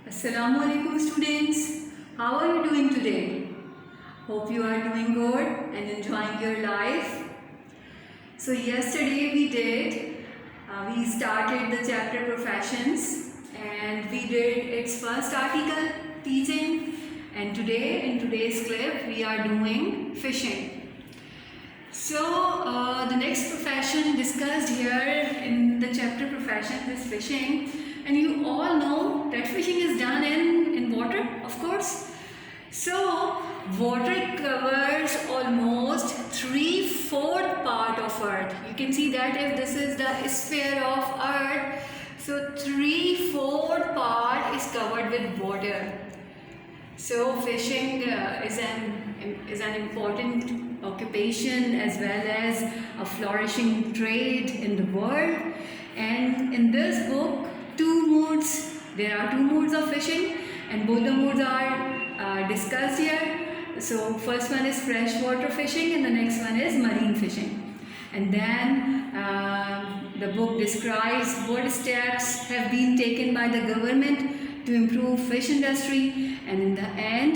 Assalamu alaikum students. How are you doing today? Hope you are doing good and enjoying your life. So yesterday we started the chapter professions and we did its first article teaching, and today in today's clip we are doing fishing. So the next profession discussed here in the chapter professions is fishing, and you all know that fishing is done in water, of course. So water covers almost 3/4 part of earth. You can see that if this is the sphere of earth, so 3/4 part is covered with water. So fishing is an important occupation as well as a flourishing trade in the world. And in this book, there are two modes of fishing, and both the modes are discussed here. So first one is freshwater fishing and the next one is marine fishing. And then the book describes what steps have been taken by the government to improve fish industry, and in the end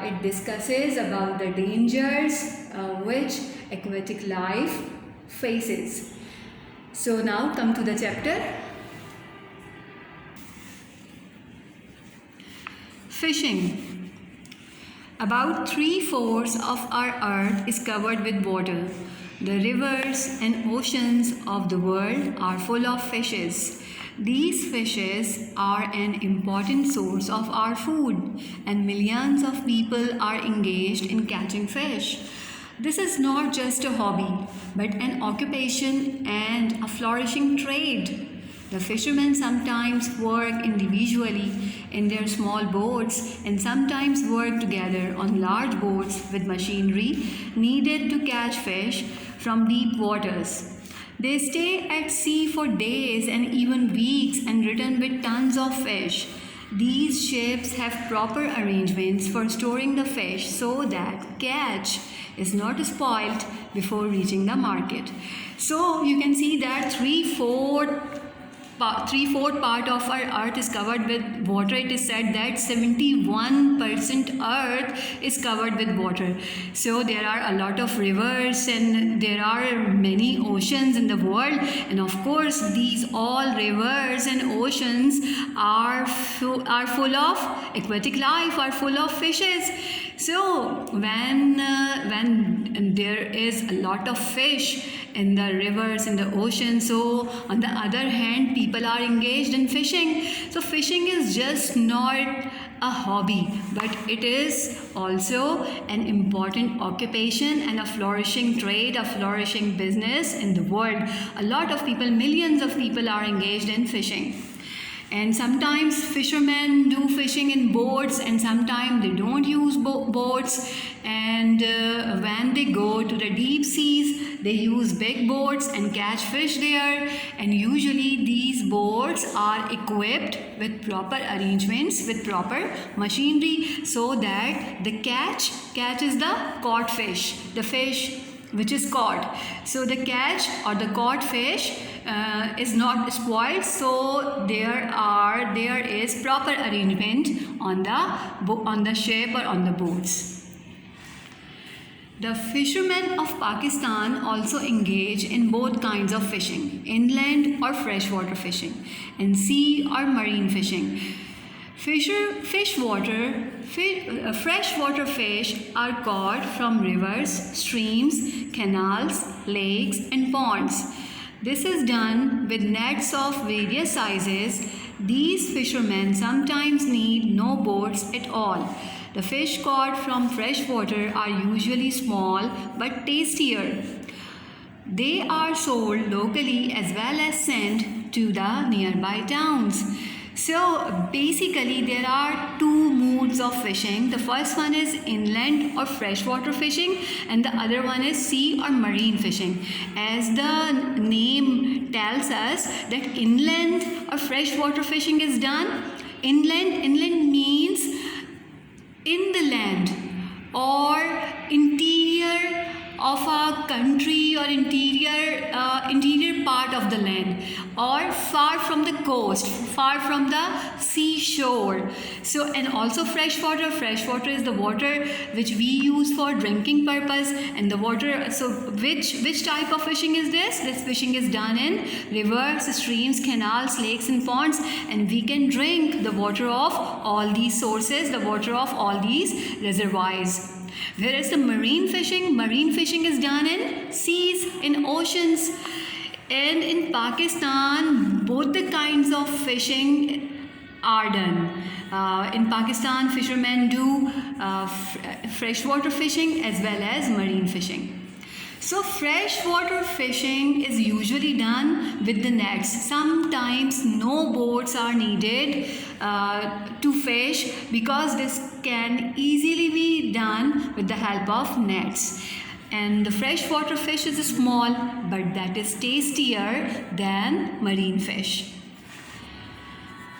it discusses about the dangers which aquatic life faces. So now come to the chapter. Fishing. About 3/4 of our earth is covered with water. The rivers and oceans of the world are full of fishes. These fishes are an important source of our food, and millions of people are engaged in catching fish. This is not just a hobby, but an occupation and a flourishing trade. The fishermen sometimes work individually in their small boats and sometimes work together on large boats with machinery needed to catch fish from deep waters. They stay at sea for days and even weeks and return with tons of fish. These ships have proper arrangements for storing the fish so that catch is not spoiled before reaching the market. So you can see that 3/4 part of our earth is covered with water. It is said that 71% earth is covered with water. So there are a lot of rivers and there are many oceans in the world, and of course these all rivers and oceans are full of aquatic life, are full of fishes. So when there is a lot of fish in the rivers, in the ocean, so on the other hand people are engaged in fishing. So fishing is just not a hobby, but it is also an important occupation and a flourishing trade, a flourishing business in the world. A lot of people, millions of people are engaged in fishing. And sometimes fishermen do fishing in boats and sometimes they don't use boats, and when they go to the deep seas they use big boats and catch fish there, and usually these boats are equipped with proper arrangements, with proper machinery, so that the catch is the caught fish, the fish which is caught. So the catch or the caught fish is not spoiled, so there is proper arrangement on the ship or on the boats. The fishermen of Pakistan also engage in both kinds of fishing, inland or freshwater fishing, and sea or marine fishing. Freshwater fish are caught from rivers, streams, canals, lakes, and ponds. This is done with nets of various sizes. These fishermen sometimes need no boats at all. The fish caught from freshwater are usually small but tastier. They are sold locally as well as sent to the nearby towns. So basically there are two modes of fishing. The first one is inland or freshwater fishing, and the other one is sea or marine fishing. As the name tells us that inland or freshwater fishing is done. Inland means in the land or interior of a country or interior part of the land. or far from the coast, far from the seashore. So, and also fresh water. Fresh water is the water which we use for drinking purpose, and the water. So, which type of fishing is this? This fishing is done in rivers, streams, canals, lakes, and ponds, and we can drink the water of all these sources, the water of all these reservoirs. Whereas the marine fishing is done in seas, in oceans. And in Pakistan, both the kinds of fishing are done. In Pakistan, fishermen do freshwater fishing as well as marine fishing. So freshwater fishing is usually done with the nets. Sometimes no boats are needed to fish, because this can easily be done with the help of nets. And the freshwater fish is small, but that is tastier than marine fish.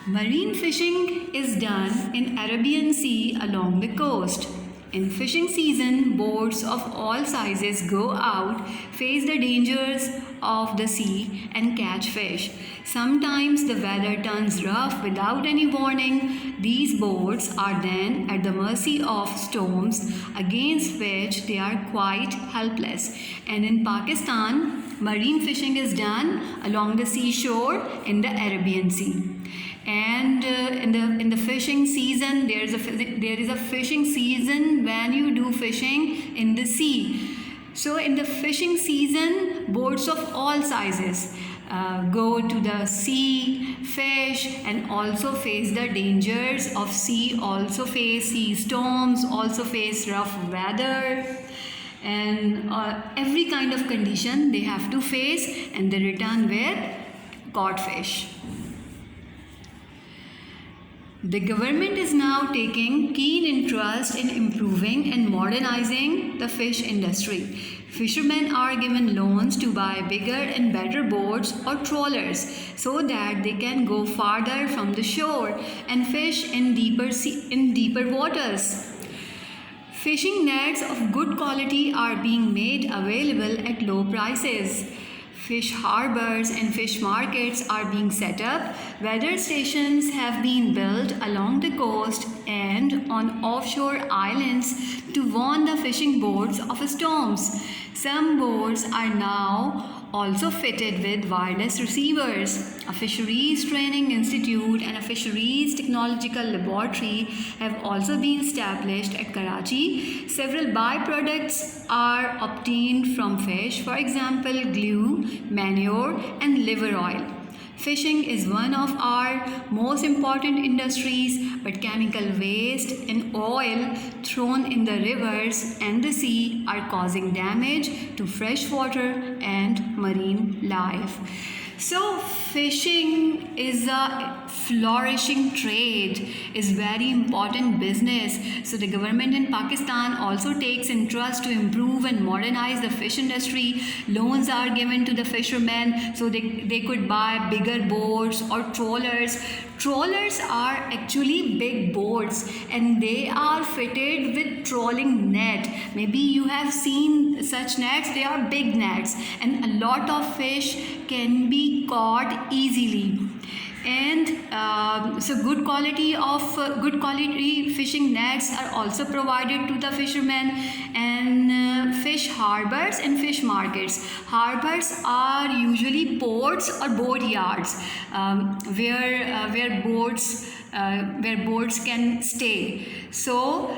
Marine fishing is done in Arabian Sea along the coast. In fishing season, boats of all sizes go out, face the dangers of the sea and catch fish. Sometimes the weather turns rough without any warning. These boats are then at the mercy of storms, against which they are quite helpless. And in Pakistan, marine fishing is done along the seashore in the Arabian Sea. And in the fishing season, there is a fishing season when you do fishing in the sea. So in the fishing season, boats of all sizes go to the sea, fish, and also face the dangers of sea, also face sea storms, also face rough weather, and every kind of condition they have to face, and they return with caught fish. The government is now taking keen interest in improving and modernizing the fish industry. Fishermen are given loans to buy bigger and better boats or trawlers so that they can go farther from the shore and fish in deeper waters. Fishing nets of good quality are being made available at low prices. Fish harbors and fish markets are being set up. Weather stations have been built along the coast and on offshore islands to warn the fishing boats of storms. Some boats are now also fitted with wireless receivers. A fisheries training institute and a fisheries technological laboratory have also been established at Karachi. Several byproducts are obtained from fish, for example, glue, manure, and liver oil. Fishing is one of our most important industries, but chemical waste and oil thrown in the rivers and the sea are causing damage to freshwater and marine life. So fishing is a flourishing trade, is very important business. So the government in Pakistan also takes interest to improve and modernize the fish industry. Loans are given to the fishermen so they could buy bigger boats or trawlers. Trawlers are actually big boats and they are fitted with trawling net. Maybe you have seen such nets, they are big nets and a lot of fish can be caught easily. And so good quality fishing nets are also provided to the fishermen. And fish harbors and fish markets. Harbors are usually ports or boat yards where boats can stay. So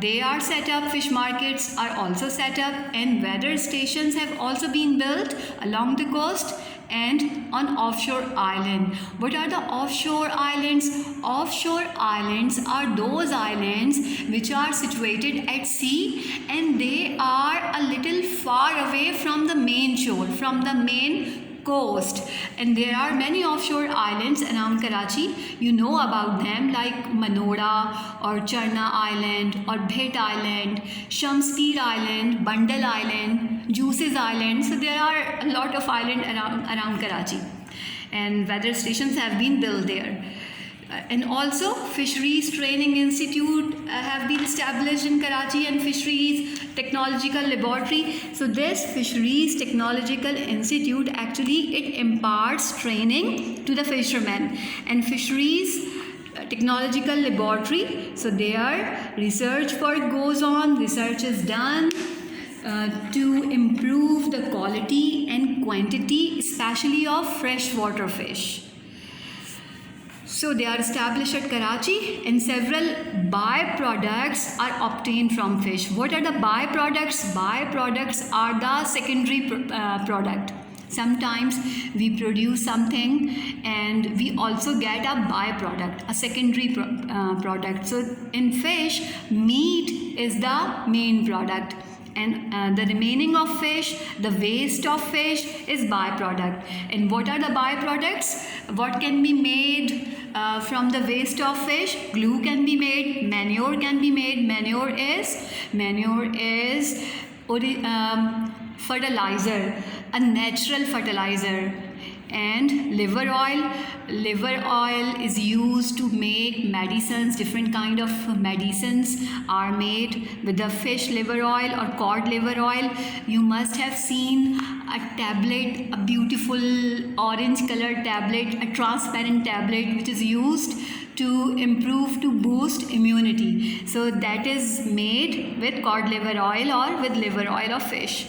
they are set up. Fish markets are also set up, and weather stations have also been built along the coast and on offshore island. What are the offshore islands? Offshore islands are those islands which are situated at sea and they are a little far away from the main shore, from the main coast. And there are many offshore islands around Karachi. You know about them like Manoda or Charna Island or Bhet Island, Shamspir Island, Bandal Island, Juices Island. So there are a lot of islands around Karachi and weather stations have been built there. And also Fisheries Training Institute have been established in Karachi, and Fisheries Technological Laboratory. So this Fisheries Technological Institute, actually it imparts training to the fishermen. And Fisheries Technological Laboratory, so there research work goes on, research is done to improve the quality and quantity, especially of freshwater fish. So they are established at Karachi, and several byproducts are obtained from fish. What are the byproducts? Byproducts are the secondary product. Sometimes we produce something and we also get a byproduct, a secondary product. So in fish, meat is the main product, and the remaining of fish, the waste of fish is byproduct. And what are the byproducts? What can be made from the waste of fish? Glue can be made, manure can be made. Manure is fertilizer, a natural fertilizer. And liver oil is used to make medicines. Different kind of medicines are made with the fish liver oil or cod liver oil. You must have seen a tablet, a beautiful orange colored tablet, a transparent tablet, which is used to boost immunity. So that is made with cod liver oil or with liver oil of fish.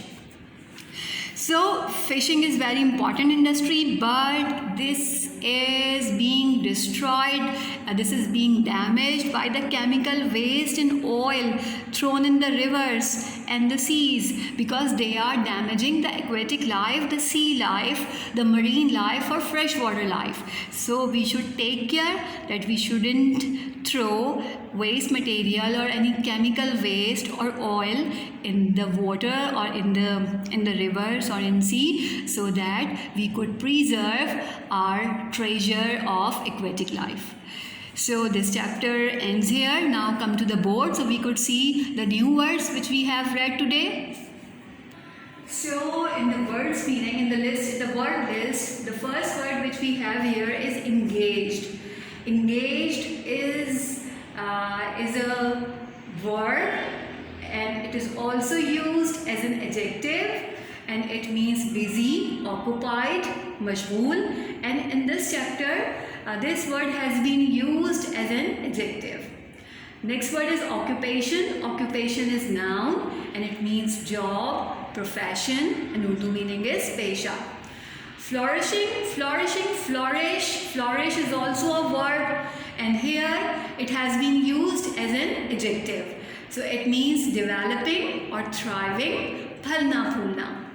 So fishing is very important industry, but this is being destroyed, this is being damaged by the chemical waste and oil thrown in the rivers and the seas, because they are damaging the aquatic life, the sea life, the marine life or freshwater life. So we should take care that we shouldn't throw waste material or any chemical waste or oil in the water or in the rivers or in sea, so that we could preserve our treasure of aquatic life. So this chapter ends here. Now come to the board, so we could see the new words which we have read today. So in the words meaning, in the list, the word list, the first word which we have here is engaged. Engaged is a verb, and it is also used as an adjective, and it means busy, occupied, mashghool. And in this chapter, this word has been used as an adjective. Next word is occupation. Occupation is noun, and it means job, profession, and Urdu meaning is pesha. Flourishing, flourish is also a verb, and here it has been used as an adjective. So it means developing or thriving, phalna phulna.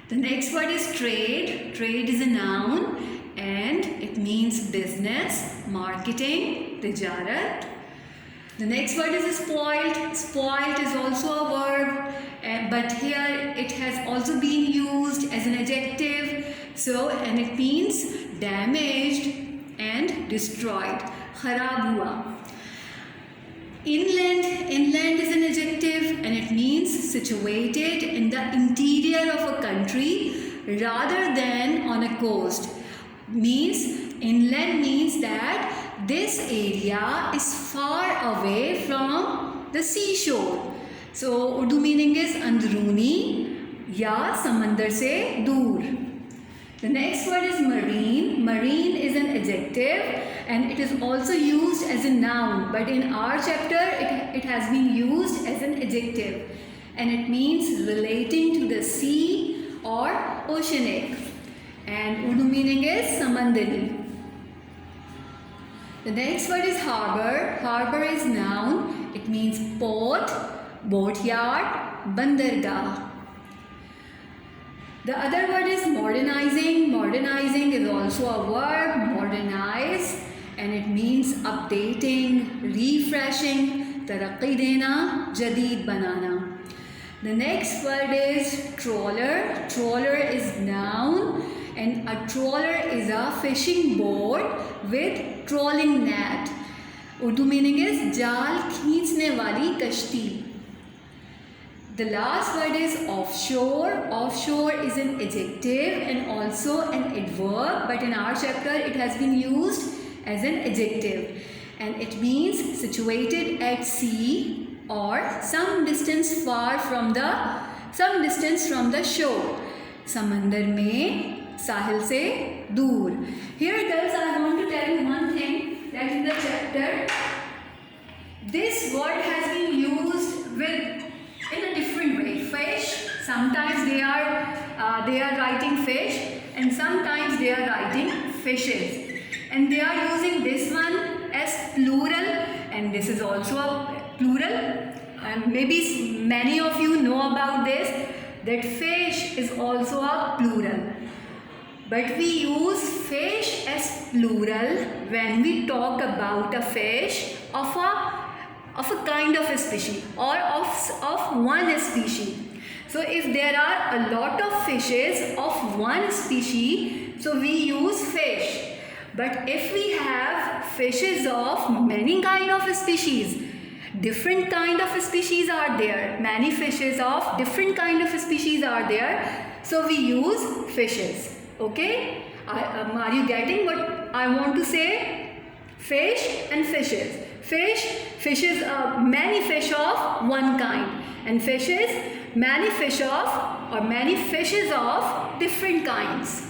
The next word is trade. Trade is a noun, and it means business, marketing, tijarat. The next word is spoilt. Spoilt is also a verb, but here it has also been used as an adjective. So, and it means damaged and destroyed. Kharab hua. Inland is an adjective, and it means situated in the interior of a country rather than on a coast. Inland means that this area is far away from the seashore. So Urdu meaning is andruni ya samandar se dur. The next word is marine. Marine is an adjective, and it is also used as a noun, but in our chapter it has been used as an adjective, and it means relating to the sea or oceanic, and Urdu meaning is samandari. The next word is harbour. Harbour is noun. It means port, boatyard, bandargah. The other word is modernizing. Modernizing is also a verb, modernize, and it means updating, refreshing, taraqi dena, jadid banana. The next word is trawler. Trawler is noun, and a trawler is a fishing boat with trawling net. Urdu meaning is जाल खींचने वाली कश्ती. The last word is offshore. Offshore is an adjective and also an adverb, but in our chapter it has been used as an adjective, and it means situated at sea or some distance from the shore. समंदर में, साहिल से दूर. Here girls, I want to tell you one thing, that in the chapter this word has been used in a different way. Fish, sometimes they are writing fish and sometimes they are writing fishes, and they are using this one as plural and this is also a plural, and maybe many of you know about this, that fish is also a plural. But we use fish as plural when we talk about a fish of a kind of a species or of one species. So if there are a lot of fishes of one species, so we use fish. But if we have fishes of many kind of species, different kind of species are there, many fishes of different kind of species are there, so we use fishes. Okay, are you getting what I want to say? Fish and fishes. Fishes are many fish of one kind, and fishes many fishes of different kinds.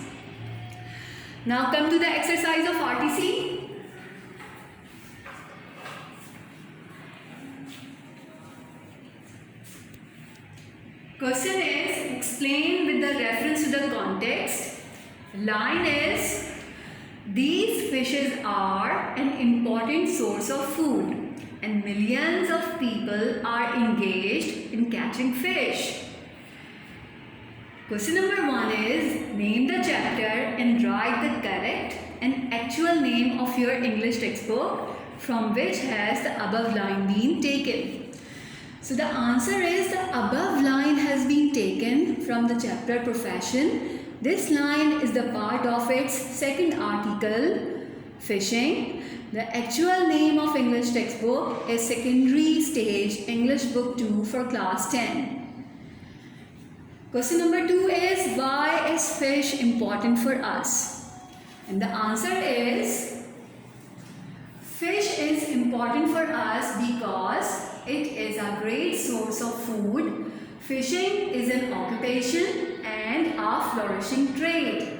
Now come to the exercise of RTC. Question is, explain with the reference to the context. Line is, these fishes are an important source of food and millions of people are engaged in catching fish. Question number 1 is, name the chapter and write the correct and actual name of your English textbook from which has the above line been taken. So the answer is, the above line has been taken from the chapter Profession. This line is the part of its second article, fishing. The actual name of English textbook is Secondary Stage English Book 2 for class 10. Question number 2 is, why is fish important for us? And the answer is, fish is important for us because it is a great source of food. Fishing is an occupation and a flourishing trade.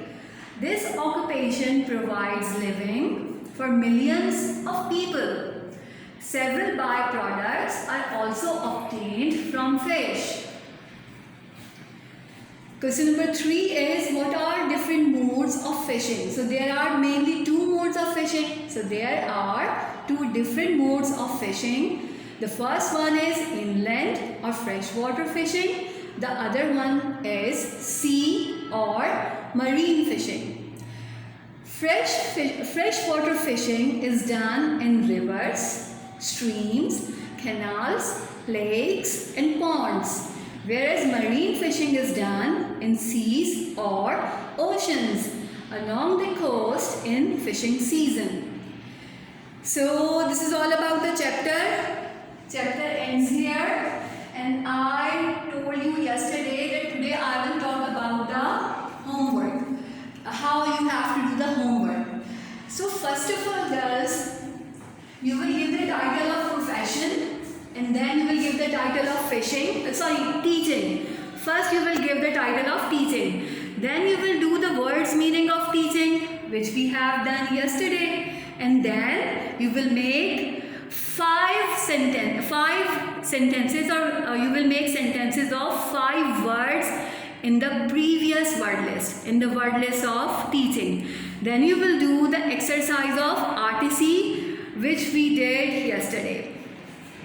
This occupation provides living for millions of people. Several byproducts are also obtained from fish. Question number 3 is, what are different modes of fishing? So there are mainly 2 modes of fishing. So there are 2 different modes of fishing. The first one is inland or freshwater fishing. The other one is sea or marine fishing. Freshwater fishing is done in rivers, streams, canals, lakes and ponds, whereas marine fishing is done in seas or oceans along the coast in fishing season. So this is all about the chapter. Chapter ends here, and I told you yesterday that today I will talk about the homework, how you have to do the homework. So first of all girls, you will give the title of profession and then you will give the title of teaching. First you will give the title of teaching, then you will do the words meaning of teaching, which we have done yesterday, and then you will make 5 sentences or you will make sentences of 5 words in the previous word list, in the word list of teaching. Then you will do the exercise of RTC, which we did yesterday.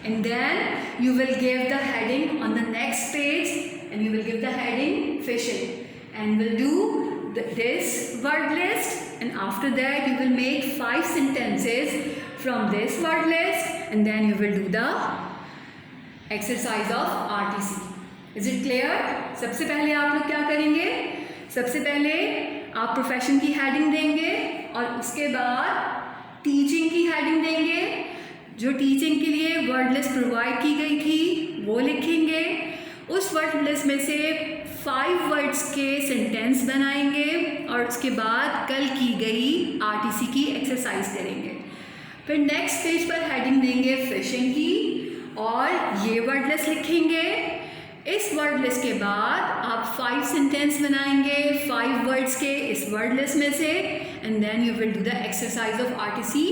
And then you will give the heading on the next page, and you will give the heading fishing, and we'll do this word list, and after that you will make 5 sentences from this word list, and then you will do the exercise of RTC. Is it clear? सबसे पहले आप लोग क्या करेंगे? सबसे पहले आप profession की हेडिंग देंगे और उसके बाद टीचिंग की हेडिंग देंगे. जो टीचिंग के लिए वर्ड लिस्ट प्रोवाइड की गई थी वो लिखेंगे. उस वर्ड लिस्ट में से 5 वर्ड्स के सेंटेंस बनाएंगे और उसके बाद कल की गई आरटीसी की एक्सरसाइज करेंगे। फिर नेक्स्ट पेज पर हेडिंग देंगे फिशिंग की और ये वर्डलेस लिखेंगे। इस वर्डलेस के बाद आप 5 सेंटेंस बनाएंगे 5 वर्ड्स के इस वर्डलेस में से, and then you will do the exercise of RTC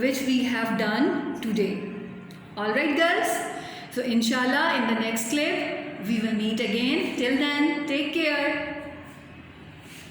which we have done today. All right girls, so inshallah in the next clip we will meet again. Till then,